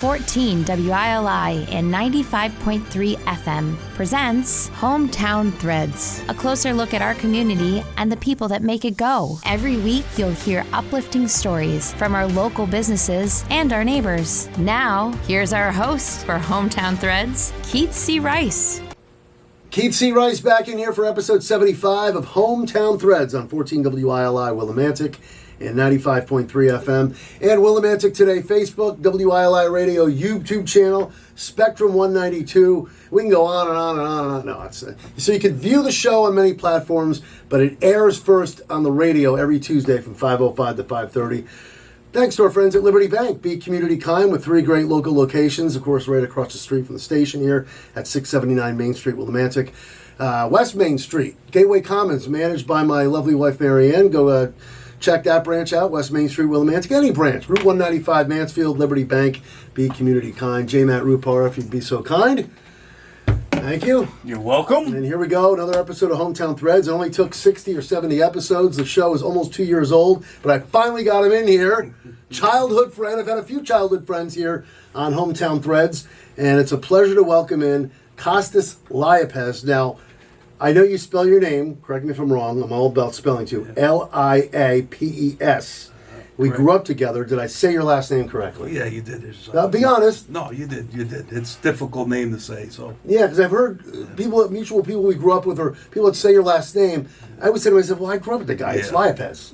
14 WILI and 95.3 FM presents Hometown Threads, a closer look at our community and the people that make it go. Every week, you'll hear uplifting stories from our local businesses and our neighbors. Now, here's our host for Hometown Threads, Keith C. Rice. Keith C. Rice back in here for episode 75 of Hometown Threads on 14 WILI Willimantic and 95.3 FM. And Willimantic Today Facebook, WILI Radio YouTube channel, Spectrum 192. We can go on and on and on and on. No, so you can view the show on many platforms, but it airs first on the radio every Tuesday from 5:05 to 5:30. Thanks to our friends at Liberty Bank. Be community kind with 3 great local locations. Of course, right across the street from the station here at 679 Main Street, Willimantic. West Main Street, Gateway Commons, managed by my lovely wife, Marianne. Go check that branch out, West Main Street, Willimantic. Any branch, Route 195, Mansfield, Liberty Bank. Be community kind. J. Matt Rupar, if you'd be so kind. Thank you. You're welcome. And here we go, another episode of Hometown Threads. It only took 60 or 70 episodes. The show is almost 2 years old, but I finally got him in here. Childhood friend. I've had a few childhood friends here on Hometown Threads, and it's a pleasure to welcome in Kostas Liapes. Now, I know you spell your name. Correct me if I'm wrong. I'm all about spelling too. Liapes. We grew up together. Did I say your last name correctly? Yeah, you did. Be honest. No, you did. You did. It's a difficult name to say. So yeah, because I've heard mutual people we grew up with, or people that say your last name. I would say to myself, "Well, I grew up with the guy. It's Liapes."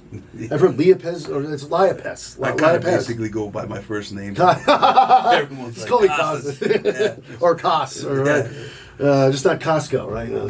I've heard Liapes, or it's Liapes. I kind of basically go by my first name. Everyone's like, call me Kostas. Or Kos, or just not Costco, right? No,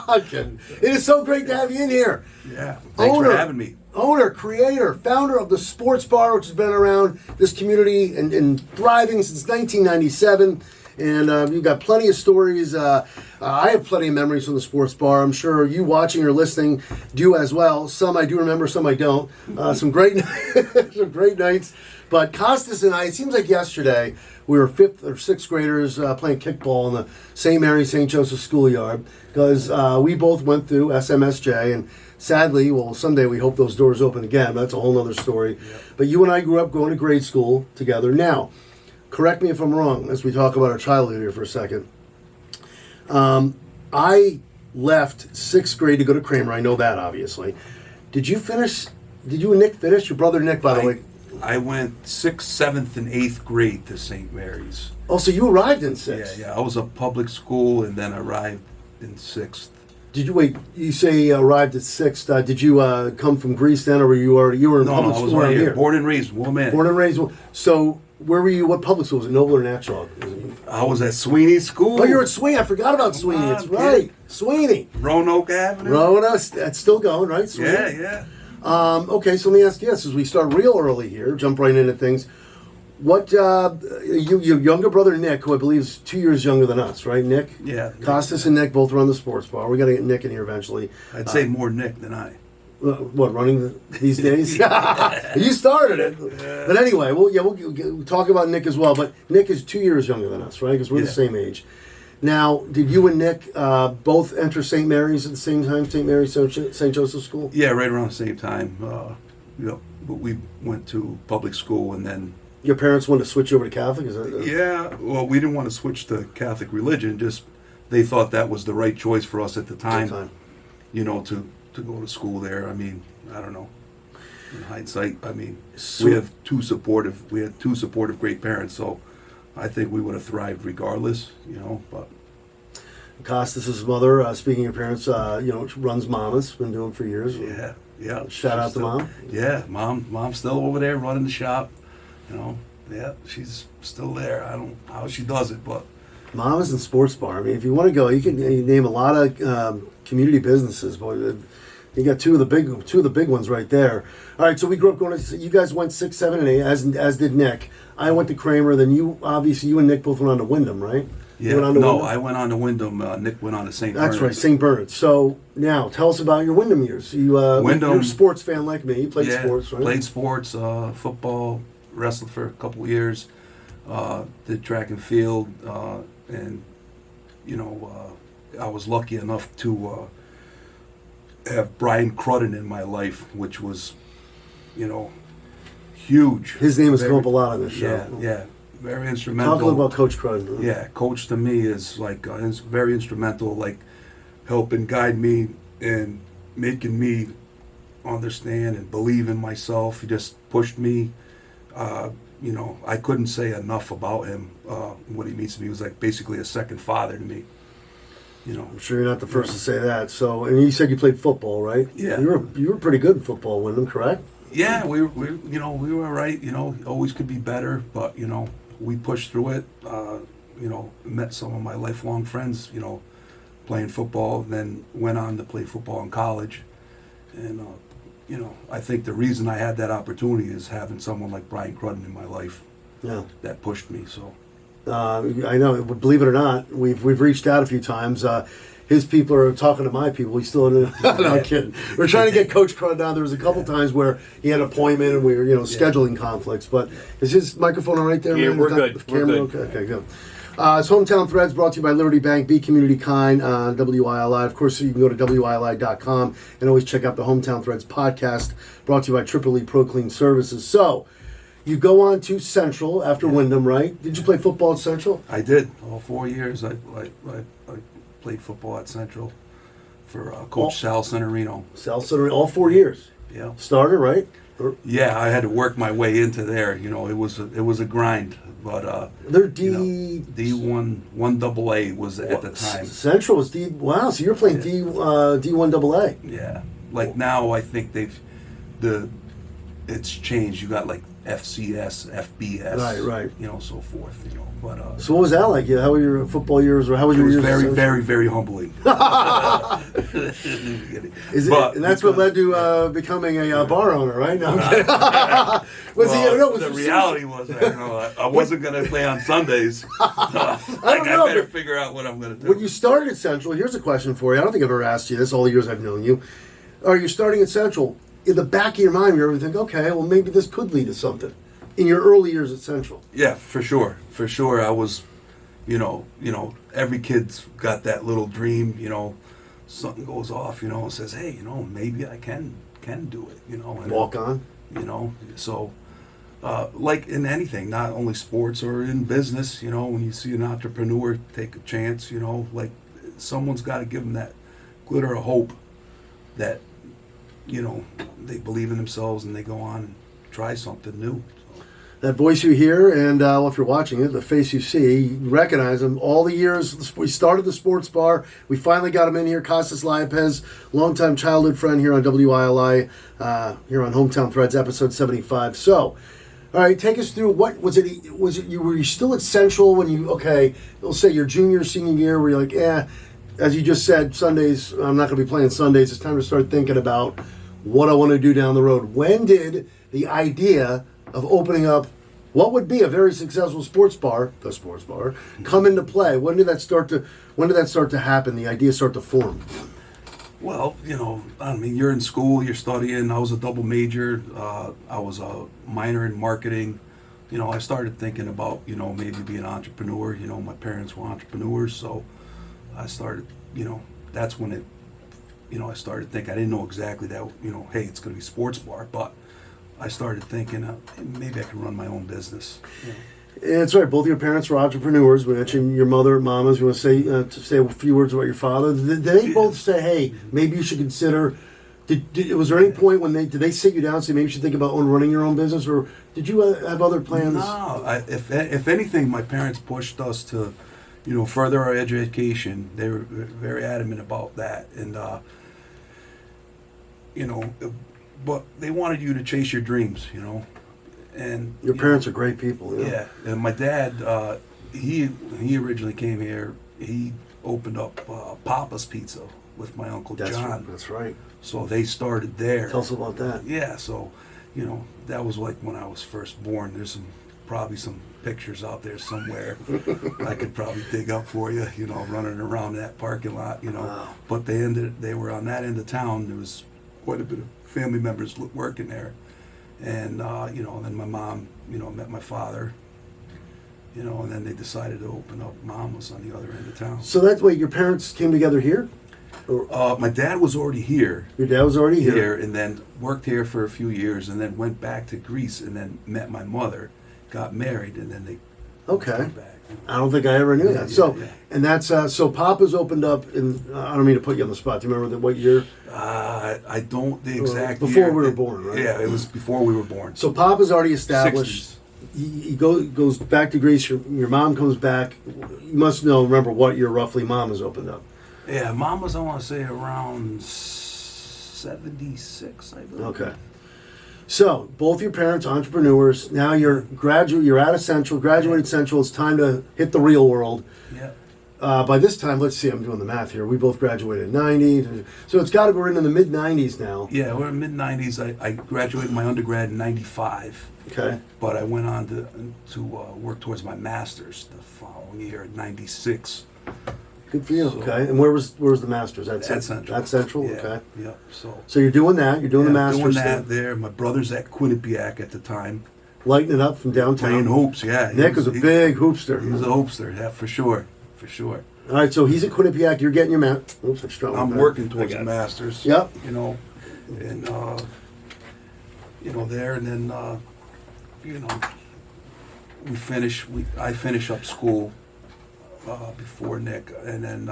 I'm kidding. It is so great to have you in here. Yeah, thanks for having me. Owner, creator, founder of the Sports Bar, which has been around this community and thriving since 1997. And you've got plenty of stories. I have plenty of memories from the Sports Bar. I'm sure you watching or listening do as well. Some I do remember, some I don't. Some great some great nights. But Kostas and I, it seems like yesterday, we were 5th or 6th graders playing kickball in the St. Mary St. Joseph schoolyard because we both went through SMSJ, and sadly, well, someday we hope those doors open again, but that's a whole other story. Yep. But you and I grew up going to grade school together. Now, correct me if I'm wrong as we talk about our childhood here for a second. I left 6th grade to go to Kramer. I know that, obviously. Did you and Nick finish? Your brother Nick, by the way. I went 6th, 7th, and 8th grade to St. Mary's. Oh, so you arrived in 6th? Yeah. I was a public school and then arrived in 6th. Did you wait? You say arrived at 6th. Did you come from Greece then, or were you in public school? No, I was right here. Born and raised, Willimantic. Born and raised. So where were you? What public school was it? Noble or Natrog? I was at Sweeney School. Oh, you're at Sweeney. I forgot about Sweeney. It's right, Sweeney. Roanoke Avenue. That's still going, right? Sweeney? Yeah. Okay, so let me ask you this: as we start real early here, jump right into things. What your younger brother Nick, who I believe is 2 years younger than us, right? Nick. Yeah. Kostas and Nick both run the Sports Bar. We got to get Nick in here eventually. I'd say more Nick than I. What, running these days? You started it. Yeah. But anyway, we'll talk about Nick as well. But Nick is 2 years younger than us, right? Because we're the same age. Now, did you and Nick both enter St. Mary's at the same time, St. Mary's St. Joseph School? Yeah, right around the same time. But we went to public school and then... Your parents wanted to switch over to Catholic? Yeah, well, we didn't want to switch to Catholic religion. Just they thought that was the right choice for us at the time. To go to school there. I mean, I don't know. In hindsight, I mean, we had two supportive great parents, so I think we would have thrived regardless. But Kostas' mother, speaking of your parents, runs Mama's. Been doing it for years. Yeah. Shout out to Mom. Yeah, Mom's still over there running the shop. Yeah, she's still there. I don't know how she does it, but Mama's and Sports Bar. I mean, if you want to go, you can name a lot of community businesses. Boy, you got two of the big ones right there. All right, so we grew up going to. You guys went 6, 7, and 8, as did Nick. I went to Kramer. Then you and Nick both went on to Wyndham, right? Yeah. No, I went on to Wyndham. Nick went on to St. Bernard's. That's right, St. Bernard's. So now, tell us about your Wyndham years. You're a sports fan like me. You played sports, right? Played sports, football. Wrestled for a couple of years, did track and field, and I was lucky enough to have Brian Crudden in my life, which was, huge. His name has come up a lot on this show. Yeah. very instrumental. Talk a little about Coach Crud. Yeah, Coach to me is like very instrumental, like helping guide me and making me understand and believe in myself. He just pushed me. You know, I couldn't say enough about him. What he means to me. He was like basically a second father to me. You know, I'm sure you're not the first to say that. So, and you said you played football, right? Yeah. You were pretty good in football, Wyndham, correct? yeah, we were all right. You know, always could be better, but you know, we pushed through it. You know, met some of my lifelong friends. You know, playing football, and then went on to play football in college, and. You know, I think the reason I had that opportunity is having someone like Brian Crudden in my life. Yeah. That pushed me. So. I know. Believe it or not, we've reached out a few times. His people are talking to my people. He's still in. No, I'm kidding. We're trying to get Coach Crud down. There was a couple times where he had an appointment and we were, scheduling conflicts. But is his microphone all right there? Yeah, man? we're good. Camera, We're good. Okay, good. It's Hometown Threads brought to you by Liberty Bank, Be Community Kind, WILI. Of course, you can go to WILI.com and always check out the Hometown Threads podcast brought to you by Triple E Pro Clean Services. So, you go on to Central after Wyndham, right? Did you play football at Central? I did. All 4 years I played football at Central for Coach Sal Centerino. Sal Centerino, all 4 years. Yeah. Starter, right? Yeah, I had to work my way into there. You know, it was a grind. But they're D1 1AA was at the time. Central was D. Wow, so you're playing D1AA. Yeah, like now I think it's changed. You got like FCS, FBS, right. You know, so forth. You know, but so what was that like? Yeah, how were your football years, or how was it your was years? very, very, very humbling. And that's what led to becoming a bar owner, right? No, I'm kidding. The reality was I wasn't going to play on Sundays. I better figure out what I'm going to do. When you started at Central, here's a question for you. I don't think I've ever asked you this all the years I've known you. Are you starting at Central? In the back of your mind, you ever think, okay, well, maybe this could lead to something in your early years at Central? Yeah, for sure. For sure. I was, every kid's got that little dream, something goes off, and says, hey, maybe I can do it, and walk on. So like in anything, not only sports or in business, when you see an entrepreneur take a chance, like someone's got to give them that glitter of hope that, they believe in themselves and they go on and try something new. So. That voice you hear, and if you're watching it, the face you see, you recognize him. All the years we started the sports bar, we finally got him in here. Costas Liapes, longtime childhood friend here on WILI, here on Hometown Threads, episode 75. So, all right, take us through what was it? Were you still at Central when you? Okay, let's say your junior, senior year, where you're like, as you just said, Sundays. I'm not going to be playing Sundays. It's time to start thinking about what I want to do down the road. When did the idea of opening up what would be a very successful sports bar, the sports bar, come into play? When did that start to happen? The idea start to form? Well, you're in school, you're studying. I was a double major. I was a minor in marketing. I started thinking about, maybe being an entrepreneur. My parents were entrepreneurs, so I started, that's when I started thinking. I didn't know exactly that, hey, it's going to be sports bar, but I started thinking maybe I can run my own business. That's right. Both your parents were entrepreneurs. We mentioned your mother, mamas. You want to say a few words about your father? Did they both say, "Hey, maybe you should consider"? Was there any point when did they sit you down and say maybe you should think about running your own business, or did you have other plans? No. If anything, my parents pushed us to, further our education. They were very adamant about that, and but they wanted you to chase your dreams, And your parents are great people. Yeah, and my dad, he originally came here. He opened up Papa's Pizza with my Uncle John. That's right. So they started there. Tell us about that. Yeah, so that was like when I was first born. There's probably some pictures out there somewhere. I could probably dig up for you. Running around that parking lot. Wow. But they were on that end of town. There was quite a bit of family members working there. And, then my mom, met my father, and then they decided to open up Mama's on the other end of town. So that's why your parents came together here? My dad was already here. Your dad was already here? And then worked here for a few years and then went back to Greece and then met my mother, got married, and then they Okay. Came back. I don't think I ever knew Yeah, that. So, yeah. and that's so Papa's opened up in. I don't mean to put you on the spot. Do you remember what year? I don't the exact before year. we were born, right? Yeah, it was before we were born. So Papa's already established. 60s. He goes back to Greece. Your mom comes back. You must remember what year roughly Mom has opened up. Yeah, Mom was, I want to say, around 76, I believe. Okay. So both your parents entrepreneurs. Now you're graduate. You're out of Central. Graduated Central. It's time to hit the real world. Yeah. By this time, let's see. I'm doing the math here. We both graduated in '90, so it's got to go into the mid '90s now. Yeah, we're in mid-90s. I graduated my undergrad in 95. Okay. But I went on to work towards my master's the following year in '96. Good for you. So- Okay. And where was the master's? At Central. At Central. Yeah, Okay. Yeah. So So you're doing that. You're doing the master's. doing that thing. there. My brother's at Quinnipiac at the time, Lighting it up from downtown. playing hoops. Yeah, Nick was a big hoopster. He was a hoopster. Yeah, for sure. For sure. All right. So he's at Quinnipiac. You're getting your Oops, I'm struggling. I'm with that. working towards the masters. Yep. You know, and there, and then we finish. I finish up school before Nick, and then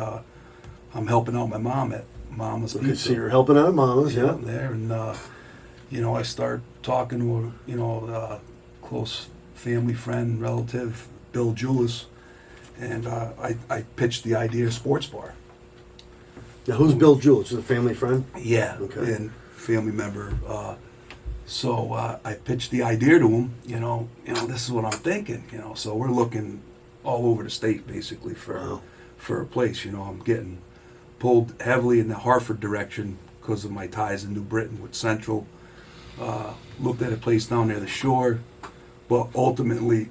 I'm helping out my mom at Mama's Okay. Pizza. So you're helping out at Mama's. Yeah. There, and I start talking to close family friend, relative, Bill Julis, and I pitched the idea of sports bar. Now who's Bill Jewell? Is a family friend? Yeah, Okay. and family member. So I pitched the idea to him. This is what I'm thinking. So we're looking all over the state basically Wow. for a place. I'm getting pulled heavily in the Hartford direction because of my ties in New Britain with Central. Looked at a place down near the shore, but ultimately,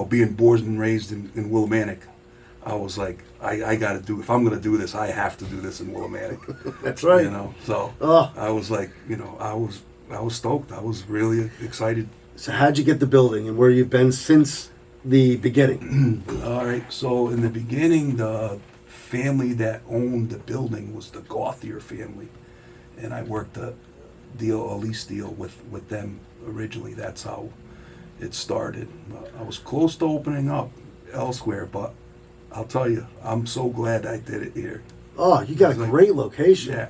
being born and raised in Willimantic, I was like, I got to do. If I'm going to do this, I have to do this in Willimantic. That's right. So Oh. I was like, I was stoked. I was really excited. So how'd you get the building and where you've been since the beginning? All right. So in the beginning, the family that owned the building was the Gauthier family, and I worked a lease deal with them originally. That's how it started. I was close to opening up elsewhere, but I'll tell you, I'm so glad I did it here. Oh, you got a It's like- great location. Yeah.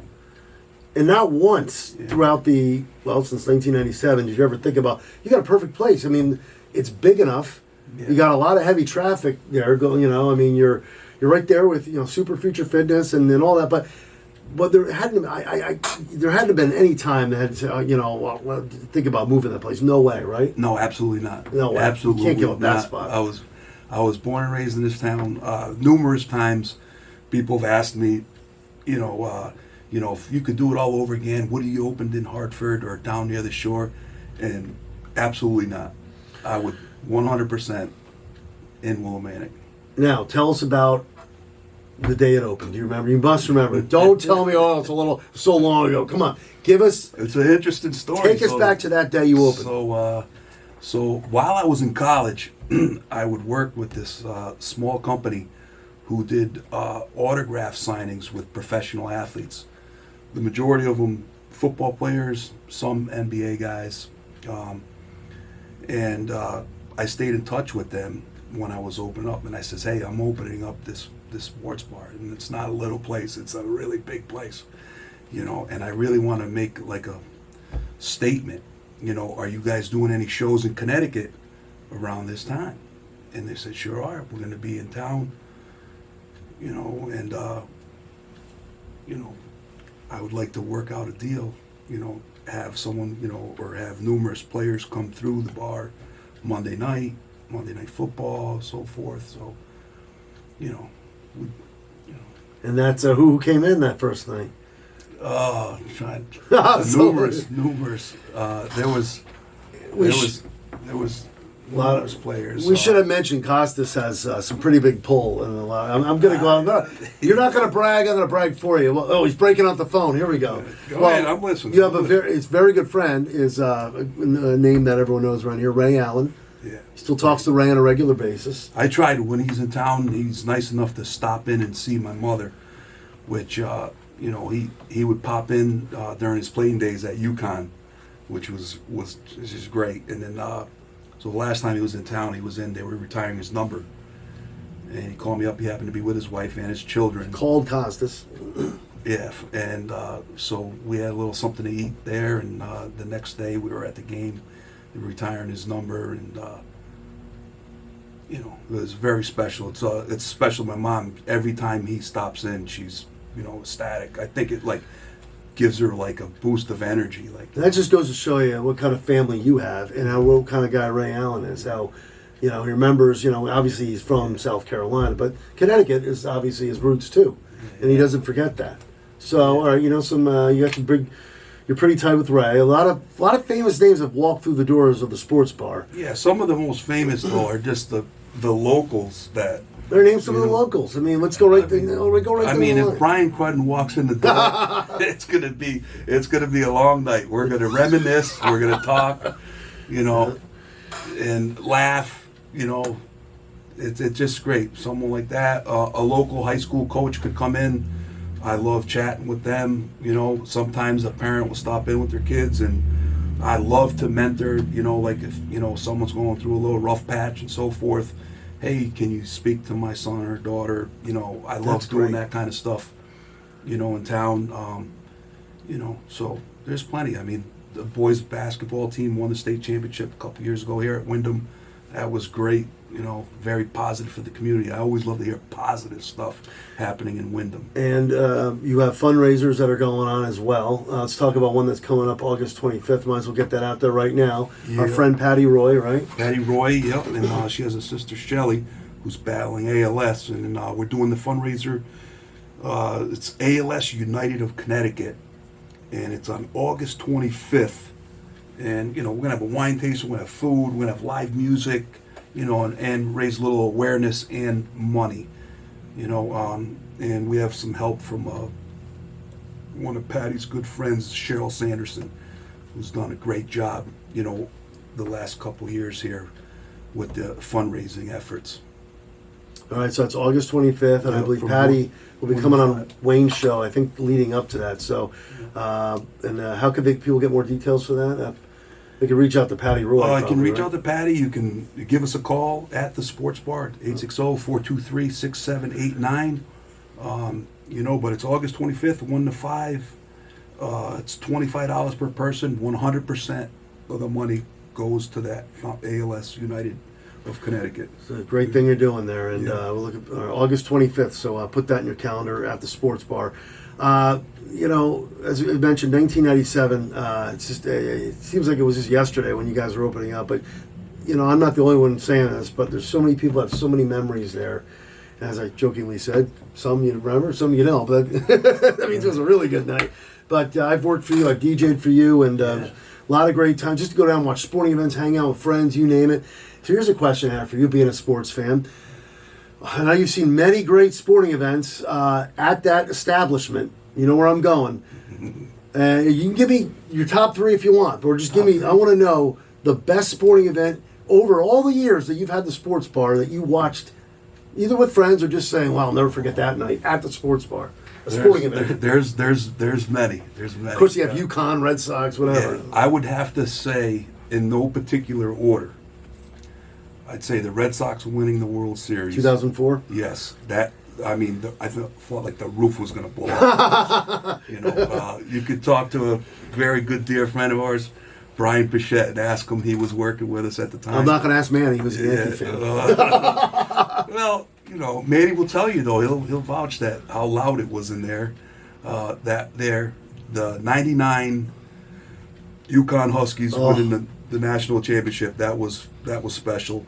And not once Yeah. throughout since 1997, did you ever think about, you got a perfect place. I mean, it's big enough. Yeah. You got a lot of heavy traffic there going, you're right there with, Super Future Fitness and all that. But there hadn't, there hadn't been any time that had to, think about moving that place. No way, right? No, absolutely not. No way. You Absolutely can't give up that not. spot. I was born and raised in this town. Numerous times, people have asked me, if you could do it all over again, would you opened in Hartford or down near the shore? And absolutely not. I would 100% in Willimantic. Now, tell us about the day it opened. Do you remember? You must remember. Don't tell me, it's so long ago. Come on. Give us, It's an interesting story. take us back to that day you opened. So while I was in college, I would work with this small company who did autograph signings with professional athletes. The majority of them football players, some NBA guys, and I stayed in touch with them when I was opening up. And I says, "Hey, I'm opening up this sports bar, and it's not a little place; it's a really big place, And I really want to make like a statement. Are you guys doing any shows in Connecticut around this time?" And they said, "Sure are. We're going to be in town, and I would like to work out a deal, have someone, or have numerous players come through the bar Monday night football, so forth." So, And that's who came in that first night. trying So- numerous. There was A lot numerous of players. We should have mentioned Costas has some pretty big pull, and a lot. I'm going to go out. You're not going to brag. I'm going to brag for you. Well, he's breaking out the phone. Here we go. Go ahead, I'm listening. You have it's very good friend is a name that everyone knows around here, Ray Allen. Yeah. He still talks to Ray on a regular basis. I tried when he's in town. He's nice enough to stop in and see my mother, which he would pop in during his playing days at UConn, which was just great. And then So the last time he was in town, they were retiring his number. And he called me up. He happened to be with his wife and his children. Called Costas. Yeah, and so we had a little something to eat there, and the next day we were at the game. They were retiring his number, and it was very special. It's special. My mom, every time he stops in, she's ecstatic. I think it gives her a boost of energy. That just goes to show you what kind of family you have and what kind of guy Ray Allen is. How he remembers. Obviously he's from South Carolina, but Connecticut is obviously his roots too, and he doesn't forget that. So, all right, you got some big. You're pretty tight with Ray. A lot of famous names have walked through the doors of the sports bar. Yeah, some of the most famous though are just the locals that. Their names, some of the locals. I mean, let's go right there. If Brian Crudden walks in the door, it's gonna be a long night. We're gonna reminisce. We're gonna talk, and laugh. It's just great. Someone like that, a local high school coach could come in. I love chatting with them. Sometimes a parent will stop in with their kids, and I love to mentor. If someone's going through a little rough patch and so forth. Hey, can you speak to my son or daughter? I love doing that kind of stuff, in town. So there's plenty. I mean, the boys basketball team won the state championship a couple years ago here at Wyndham. That was great, very positive for the community. I always love to hear positive stuff happening in Wyndham. And you have fundraisers that are going on as well. Let's talk about one that's coming up August 25th. Might as well get that out there right now. Yeah. Our friend Patty Roy, right? Patty Roy, yep. And she has a sister, Shelly, who's battling ALS. And we're doing the fundraiser. It's ALS United of Connecticut. And it's on August 25th. And, we're going to have a wine tasting, we're going to have food, we're going to have live music, and raise a little awareness and money, and we have some help from one of Patty's good friends, Cheryl Sanderson, who's done a great job, the last couple years here with the fundraising efforts. All right, so it's August 25th, and I believe Patty will be coming on Wayne's show, I think, leading up to that. So, and how could people get more details for that? They can reach out to Patty Roy. You can reach out to Patty. You can give us a call at the sports bar, 860-423-6789. But it's August 25th, 1 to 5. It's $25 per person. 100% of the money goes to that ALS United of Connecticut. It's a great thing you're doing there, and we'll look at August 25th. So put that in your calendar at the sports bar. As you mentioned, 1997. It's just it seems like it was just yesterday when you guys were opening up. But I'm not the only one saying this, but there's so many people that have so many memories there. As I jokingly said, some you remember, some you don't. But that means it was a really good night. But I've worked for you, I've DJ'd for you, and a lot of great time just to go down and watch sporting events, hang out with friends, you name it. So here's a question I have for you, being a sports fan. I know you've seen many great sporting events at that establishment. You know where I'm going. You can give me your top 3 if you want, or just give me, I want to know the best sporting event over all the years that you've had the sports bar that you watched, either with friends or just saying, well, I'll never forget that night at the sports bar. Sporting event. There's many. There's many. Of course, you have UConn, Red Sox, whatever. Yeah, I would have to say, in no particular order, I'd say the Red Sox winning the World Series. 2004? Yes. I felt like the roof was going to blow off. You could talk to a very good dear friend of ours, Brian Pichette, and ask him. He was working with us at the time. I'm not going to ask Manny. He was a Yankee fan. Well, Manny will tell you, though. He'll vouch that how loud it was in there. The 99 UConn Huskies winning the national championship. That was special.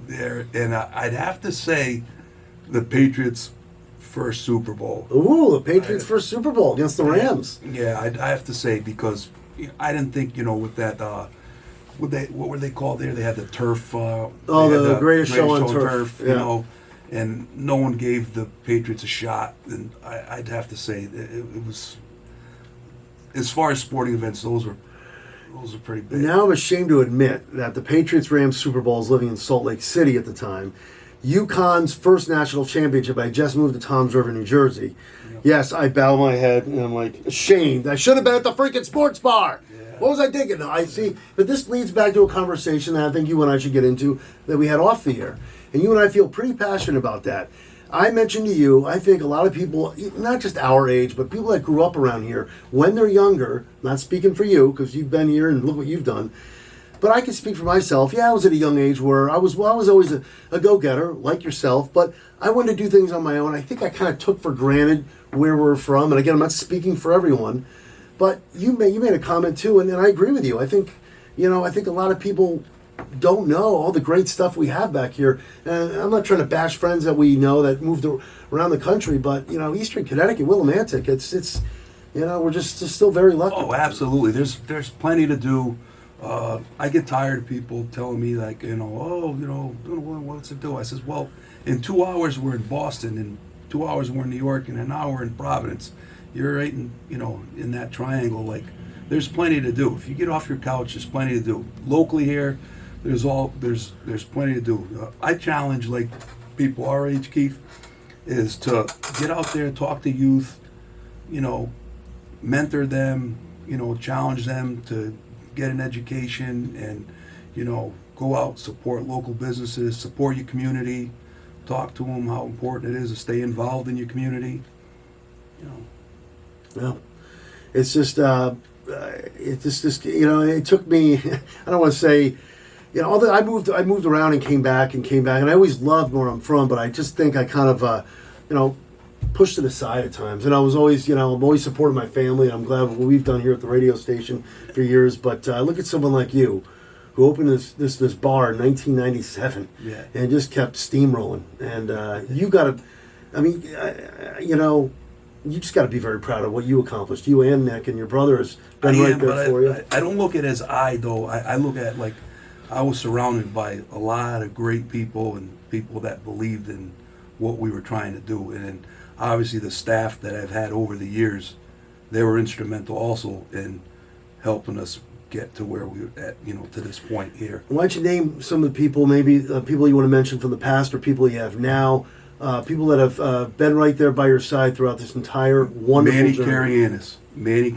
There, and I'd have to say the Patriots' first Super Bowl. Ooh, the Patriots' first Super Bowl against the Rams. Yeah, I have to say, because I didn't think, with that, what were they called there? They had the turf. The greatest show on turf. And no one gave the Patriots a shot. And I'd have to say it was, as far as sporting events, those are pretty big. Now I'm ashamed to admit that the Patriots-Rams Super Bowl is living in Salt Lake City at the time. UConn's first national championship, I just moved to Toms River, New Jersey. Yeah. Yes, I bow my head and I'm like, ashamed. I should have been at the freaking sports bar. Yeah. What was I thinking? No, I see. But this leads back to a conversation that I think you and I should get into that we had off the air. And you and I feel pretty passionate about that. I mentioned to you, I think a lot of people, not just our age, but people that grew up around here, when they're younger, not speaking for you, because you've been here and look what you've done, but I can speak for myself. Yeah, I was at a young age where I was always a go-getter, like yourself, but I wanted to do things on my own. I think I kind of took for granted where we're from. And again, I'm not speaking for everyone, but you made a comment too, and I agree with you. I think a lot of people don't know all the great stuff we have back here. And I'm not trying to bash friends that we know that moved around the country, but Eastern Connecticut, Willimantic, it's we're just still very lucky. Oh, absolutely. There's plenty to do. I get tired of people telling me like, what's it do? I says, well, in 2 hours we're in Boston, in 2 hours we're in New York, and an hour in Providence. You're right in that triangle. Like, there's plenty to do. If you get off your couch, there's plenty to do. Locally here, there's plenty to do. I challenge like people our age, Keith, is to get out there, talk to youth, mentor them, challenge them to get an education and, go out, support local businesses, support your community, talk to them how important it is to stay involved in your community. Yeah, it's just, it took me, I don't want to say, although I moved around and came back, and I always loved where I'm from, but I just think I kind of, pushed it aside at times. And I was always, I'm always supporting my family, and I'm glad what we've done here at the radio station for years. But look at someone like you, who opened this bar in 1997, yeah, and just kept steamrolling. And you got to, you just got to be very proud of what you accomplished. You and Nick and your brother has been right there for you. I don't look at it as though. I look at like I was surrounded by a lot of great people and people that believed in what we were trying to do. And obviously the staff that I've had over the years, they were instrumental also in helping us get to where we're at, to this point here. Why don't you name some of the people, maybe people you want to mention from the past or people you have now, people that have been right there by your side throughout this entire wonderful journey. Manny,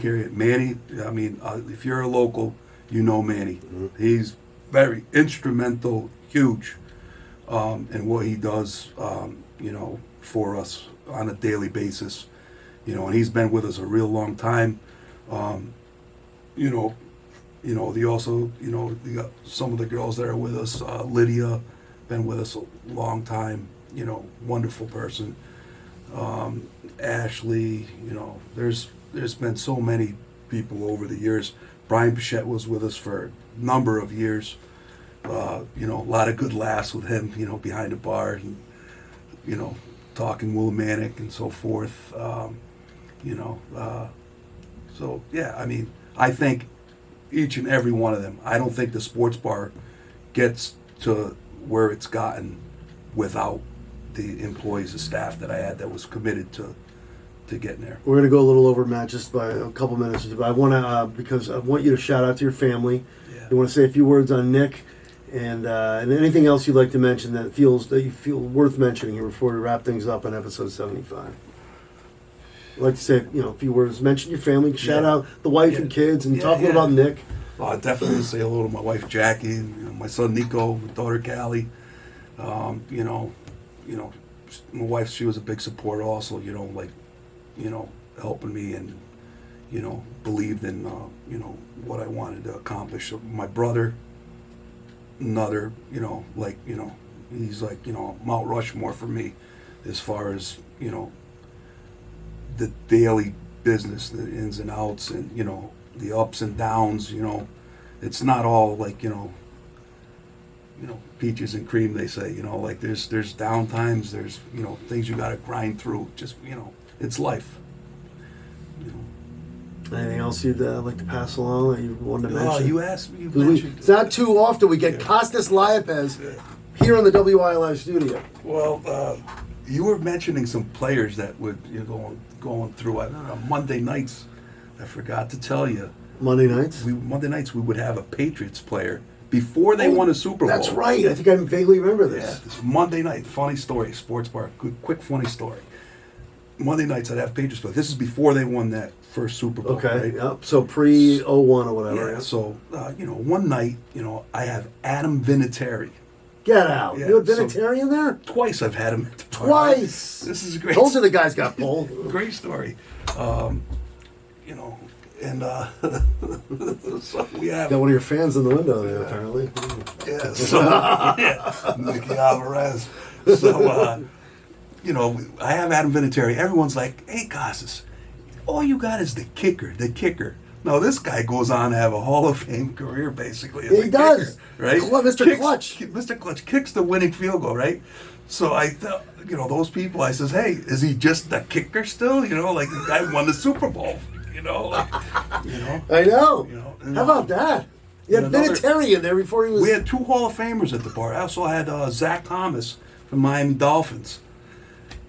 I mean, if you're a local, Manny. Mm-hmm. He's very instrumental, huge, in what he does, for us on a daily basis. And he's been with us a real long time. Some of the girls that are with us, Lydia, been with us a long time, wonderful person. Ashley, there's been so many people over the years. Brian Bichette was with us for a number of years. A lot of good laughs with him, behind the bar, and, talking Willimantic and so forth. So yeah, I mean, I think each and every one of them. I don't think the sports bar gets to where it's gotten without the employees, the staff that I had that was committed to getting there. We're going to go a little over, Matt, just by a couple minutes. But I want to, because I want you to shout out to your family. Yeah. You want to say a few words on Nick, and anything else you'd like to mention that you feel worth mentioning here before we wrap things up on episode 75. I'd like to say, a few words. Mention your family, shout out the wife and kids, and talk a little about Nick. I definitely say hello to my wife Jackie, my son Nico, my daughter Callie. My wife, she was a big supporter also. Helping me and believed in what I wanted to accomplish. My brother, another, he's like Mount Rushmore for me, as far as the daily business, the ins and outs, and the ups and downs. It's not all like peaches and cream, they say. There's down times, there's things you got to grind through. Just it's life. Anything else you'd like to pass along that you wanted to mention? Oh, you asked me. It's not too often we get Costas Liapes here in the WILI studio. Well, you were mentioning some players that would going through. I don't know, Monday nights. I forgot to tell you. Monday nights we would have a Patriots player before they won a Super Bowl. That's right. I think I vaguely remember this. Yeah, this Monday night. Funny story. Sports bar. Quick funny story. Monday nights I'd have Patriots play. This is before they won that first Super Bowl. Okay. Right? Yep. So pre 01 or whatever. Yeah. So one night, I have Adam Vinatieri. Get out. Yeah, You had Vinatieri in there? Twice I've had him. At the bar. Twice. This is a great. Told you the guy's got pulled. Great story. And so we have. Got one of your fans in the window there, apparently. Yeah, so Nicky Alvarez. So I have Adam Vinatieri. Everyone's like, "Hey, Costas, all you got is the kicker, the kicker." No, this guy goes on to have a Hall of Fame career, basically. As He does. Kicker, right? Mr. Clutch. Mr. Clutch kicks the winning field goal, right? So I thought, those people, I says, "Hey, is he just the kicker still? Like the guy won the Super Bowl, I know. How about that? You had Vinatieri in there before he was... We had 2 Hall of Famers at the bar. I also had Zach Thomas from Miami Dolphins.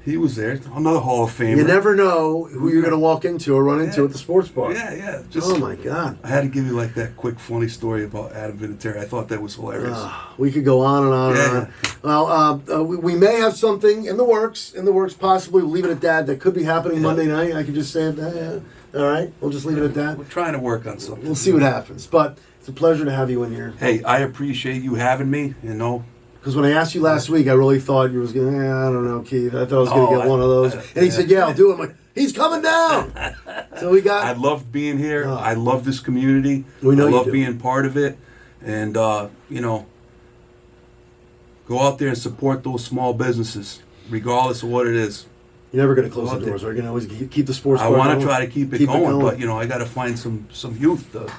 He was there. Another Hall of Famer. You never know who you're going to walk into or run into at the sports bar. Yeah. Oh, my God. I had to give you that quick funny story about Adam Vinatieri. I thought that was hilarious. We could go on and on and on. Well, we may have something in the works, possibly. We'll leave it at that. That could be happening Monday night. I could just say, all right, we'll just leave it at that. We're trying to work on something. We'll see what happens. But it's a pleasure to have you in here. Hey, I appreciate you having me, Because when I asked you last week, I really thought you was going to, I don't know, Keith. I thought I was going to get one of those. And he said, I'll do it. I'm like, he's coming down. So we got... I love being here. I love this community. We know I you love do. being part of it. And, go out there and support those small businesses, regardless of what it is. You're never going to close the doors, right? You're going to always keep the sports I bar want to going. try to keep it going, but, I got to find some youth to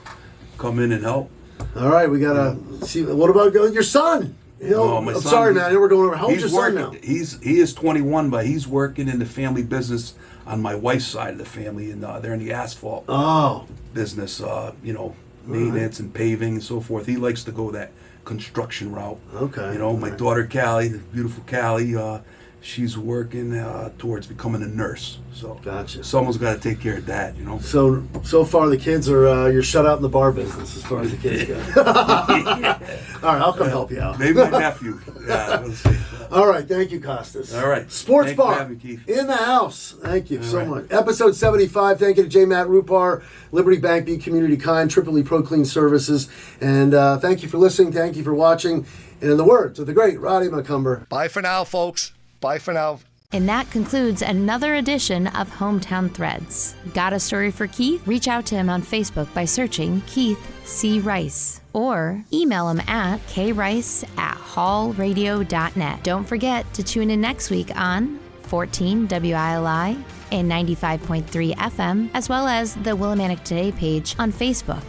come in and help. All right, we got to see. What about your son? My I'm son, sorry, man. We're going over. How old's your son now? He is 21, but he's working in the family business on my wife's side of the family, and they're in the asphalt business. Maintenance and paving and so forth. He likes to go that construction route. Okay. My daughter Callie, the beautiful Callie, she's working towards becoming a nurse. So Gotcha. Someone's got to take care of that. So far the kids are you're shut out in the bar business as far as the kids go. All right, I'll come help you out. Maybe my nephew. Yeah, we'll see. All right, thank you, Costas. All right. Sports Thanks for Bar having me, Keith. in the house. Thank you so right. much. Episode 75. Thank you to J. Matt Rupar, Liberty Bank, B Community Kind, Tripoli Pro Clean Services, and thank you for listening. Thank you for watching. And in the words of the great Roddy McCumber. Bye for now, folks. Bye for now. And that concludes another edition of Hometown Threads. Got a story for Keith? Reach out to him on Facebook by searching Keith C. Rice or email him at krice@hallradio.net. Don't forget to tune in next week on 14 WILI and 95.3 FM, as well as the Willimantic Today page on Facebook.